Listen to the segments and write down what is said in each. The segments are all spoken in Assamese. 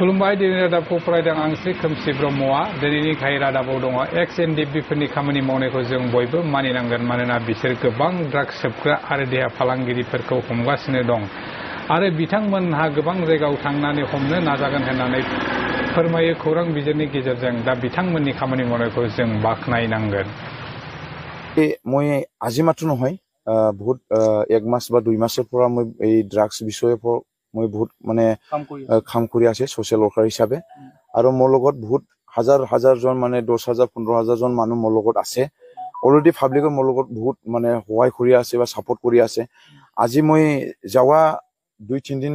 खुलुमबाय दिनै रादाबखौ फरायदों आं श्री खोमसि ब्रह्मआ दिनैनि गाहाय रादाबाव दङ एक्स-एनडिएफबिफोरनि खामानि मावनायखौ जों बयबो मानिनांगोन मानोना बिसोर गोबां ड्राग्स सोबग्रा आरो देहा फालांगिरिफोरखौ हमगासिनो दं आरो बिथांमोनहा गोबां जायगायाव थांनानै हमनो नाजागोन होननानै फोरमायो खौरां बिजिरनि गेजेरजों दा बिथांमोननि खामानि मावनायखौ जों बाख्नायनांगोन। মই আজি মাত্ৰ নহয় বহুত এক মাস বা 2 মাসৰ পৰা মই এই ড্ৰাগছ বিষয়ে মই বহুত মানে কাম কৰি আছে সোশ্যাল ওয়াৰ্কাৰ হিসাবে আৰু মোৰ লগত বহুত হাজাৰ জন মানে 10,000 15,000 জন মানুহ মোৰ লগত আছে অলৰেডি পাব্লিকৰ মোৰ লগত বহুত মানে সহায় কৰি আছে বা সাপোৰ্ট কৰি আছে। আজি মই যাওয়া 2-3 দিন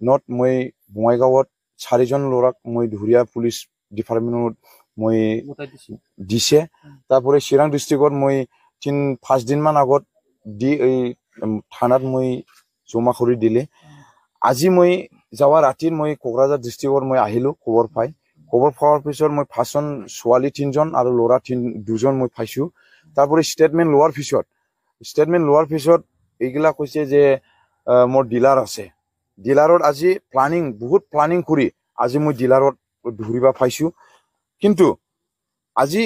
নট মই বঙাইগাঁৱত 4 জন ল'ৰাক মই ধুৰিয়া পুলিশ ডিপাৰ্টমেন্টত মই দিছে তাৰপৰে চিৰাং ডিস্ট্রিক্টত মই 3-5 দিন মান আগত দি এই থানাত মই জমা কৰি দিলে। আজি মই যাওয়া ৰাতিত মই কোকৰাঝাৰ ডিস্ট্ৰিক্টত মই আহিলো খবৰ পাওয়াৰ পিছত মই ফাঁচন ছোৱালী 3 জন আৰু ল'ৰা 2 জন মই পাইছো। তাৰপৰে স্টেটমেন্ট লোৱাৰ পিছত এইগিলা কৈছে যে মোৰ ডিলাৰ আছে ডিলাৰত আজি বহুত প্লানিং কৰি আজি মই ডিলাৰত ধৰিবা পাইছো। কিন্তু আজি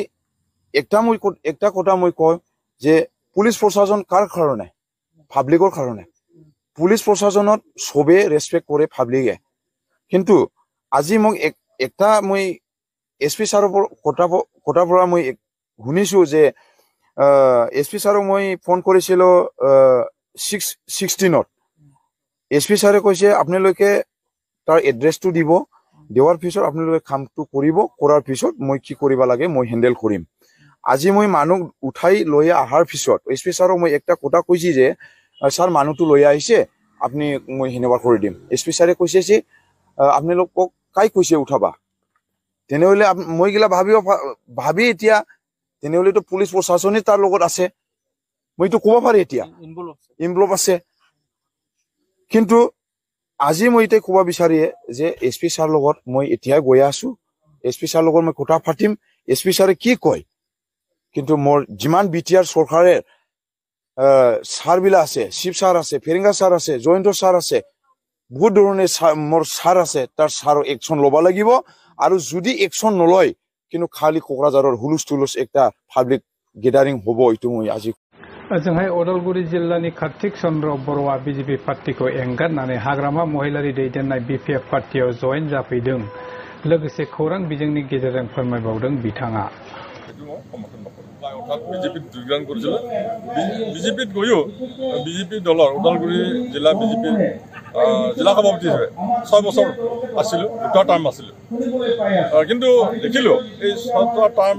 একটা কথা মই কয় যে পুলিশ প্ৰশাসন কাৰ কাৰণে পাব্লিকৰ কাৰণে পুলিশ প্ৰশাসনত সবে ৰেসপেক্ট কৰে পাব্লিকে কিন্তু আজি মোক একটা মই এসপি সাৰৰ কথা পৰা মই শুনিছো যে এসপি সাৰক মই ফোন কৰিছিল 16ত এসপি সাৰে কৈছে আপোনালোকে তাৰ এড্ৰেছটো দিব দেওয়াৰ পিছত আপোনালোকে কামটো কৰিব কৰাৰ পিছত মই কি কৰিব লাগে মই হ্যান্ডেল কৰিম। আজি মই মানুহ উঠাই লৈ আহাৰ পিছত এসপি সাৰক মই একটা কথা কৈছি যে স্যাৰ মানুহটো লৈ আহিছে আপনি মই হেনেবা কৰি দিম। এসপি সাৰে কৈছে যে আপোনালোকক কাই কৈছে উঠাবা তেনেহলে মই গিলা ভাবি এতিয়া তেনেহলে তো পুলিশ প্রশাসনে তাৰ লগত আছে মইতো ক'ব পাৰি এতিয়া ইনভলভ আছে। কিন্তু আজি মই এতিয়া ক'ব বিচাৰিয়ে যে এসপি সাৰ লগত মই এতিয়া গৈ আছো এসপি সাৰ লগত মই কথা পাতিম এসপি সাৰে কি কয় কিন্তু মোৰ যিমান বিটিআৰ চৰকাৰে সাৰ বিলা আছে শিৱ সাৰ আছে ফেৰেঙ্গা সাৰ আছে জয়ন্ত সাৰ আছে বহুত ধৰণৰ মোৰ সাৰ আছে তাৰ সাৰ একশন লবা লাগিব আৰু যদি একশন নলয় কিন্তু খালি কোকৰাঝাৰৰ হুলুস একটা পাব্লিক গেদারিং হ'ব এইটো মই আজি ओजोंहाय उदालगुरि जिल्लानि कार्तिक चन्द्र बर'आ बिजेपि पार्टीखौ एंगारनानै हाग्रामा महिलारि दैदेननाय बिपिएफ पार्टीयाव जयेन जाफैदों लोगोसे खौरां बिजोंनि गेजेरजों फोरमायबावदों बिथाङा। বিজেপিত গৈও বিজেপি দলৰ ওদালগুৰি জিলা বিজেপিৰ জিলা সভাপতি হিচাপে 6 বছৰ আছিলোঁ 2টা টাৰ্ম আছিলোঁ কিন্তু দেখিলোঁ এই 2টা টাৰ্ম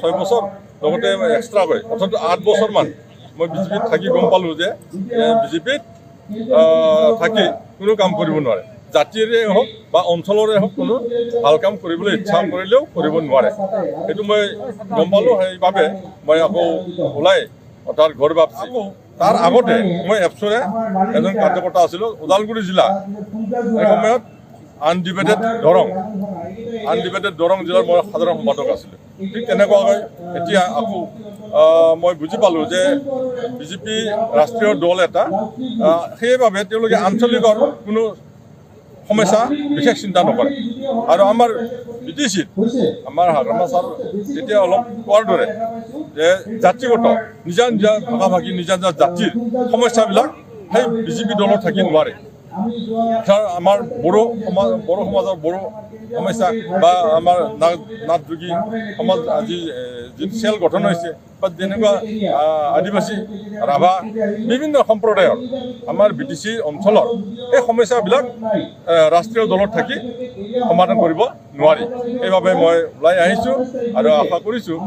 6 বছৰ লগতে এক্সট্ৰা কৰে অৰ্থাৎ 8 বছৰমান মই বিজেপিত থাকি গম পালোঁ যে বিজেপিত থাকি কোনো কাম কৰিব নোৱাৰে জাতিৰে হওক বা অঞ্চলৰে হওক কোনো ভাল কাম কৰিবলৈ ইচ্ছা কৰিলেও কৰিব নোৱাৰে এইটো মই গম পালোঁ। সেইবাবে মই আকৌ ওলাই তাৰ ঘৰ ভাবছি তাৰ আগতে মই এপছৰে এজন কাৰ্যকৰ্তা আছিলোঁ ওদালগুৰি জিলা এই সময়ত আনডিবেটেড দৰং জিলাৰ মই সাধাৰণ সম্পাদক আছিলোঁ। ঠিক তেনেকুৱাকৈ এতিয়া আকৌ মই বুজি পালোঁ যে বিজেপি ৰাষ্ট্ৰীয় দল এটা সেইবাবে তেওঁলোকে আঞ্চলিকৰ কোনো সমস্যা বিশেষ চিন্তা নকৰে আৰু আমাৰ বিটিচিত আমাৰ হাগ্ৰামা ছাৰ যেতিয়া অলপ কোৱাৰ দৰে যে জাতিগত নিজা ভাগি নিজা জাতিৰ সমস্যাবিলাক সেই বিজেপি দলত থাকি নোৱাৰে। আমাৰ বড়ো সমাজৰ বড়ো সমস্যা বা আমাৰ নাথযোগী সমাজ আজি যিটো চেল গঠন হৈছে বা যেনেকুৱা আদিবাসী ৰাভা বিভিন্ন সম্প্ৰদায়ৰ আমাৰ বিটিচি অঞ্চলৰ এই সমস্যাবিলাক ৰাষ্ট্ৰীয় দলত থাকি সমাধান কৰিব নোৱাৰি। সেইবাবে মই ওলাই আহিছোঁ আৰু আশা কৰিছোঁ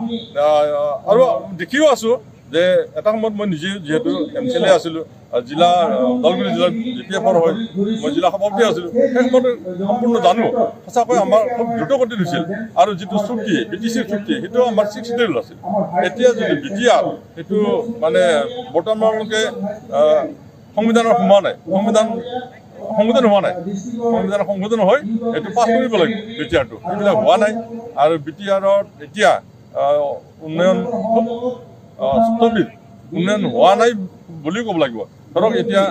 আৰু দেখিও আছোঁ যে এটা সময়ত মই নিজে যেহেতু এমচিএলএ আছিলোঁ জিলা ওদালগুৰি জিলাৰ বিপিএফৰ হৈ মই জিলা সভাপতি আছিলোঁ সেই সময়ত সম্পূৰ্ণ জানো সঁচাকৈ আমাৰ খুব দ্ৰুতগতিত হৈছিল আৰু যিটো চুক্তি বিটিচিৰ চুক্তি সেইটো আমাৰ 6 শিডিউল আছিল। এতিয়া যদি বিটিআৰ সেইটো মানে বৰ্তমানলৈকে সংবিধানৰ হোৱা নাই সংশোধন হৈ এইটো পাছ কৰিব লাগিব বিটিআৰটো সেইবিলাক হোৱা নাই আৰু বিটিআৰত এতিয়া উন্নয়ন স্থবিৰ উন্নয়ন হোৱা নাই বুলি ক'ব লাগিব। ধৰক এতিয়া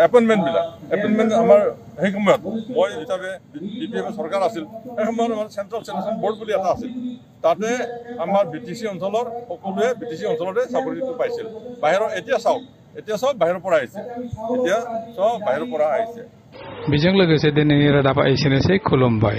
এপইণ্টমেণ্ট আমাৰ সেই সময়ত মই হিচাপে BPF চৰকাৰ আছিল সেই সময়ত আমাৰ চেণ্ট্ৰেল ছিলেকশ্যন বৰ্ড বুলি এটা আছিল তাতে আমাৰ BTC অঞ্চলৰ সকলোৱে BTC অঞ্চলতে চাকৰিটো পাইছিল বাহিৰৰ এতিয়া চাওক বাহিৰৰ পৰা আহিছে बेजों लोगोसे दिनैनि रादाबा एसेनोसै खुलुमबाय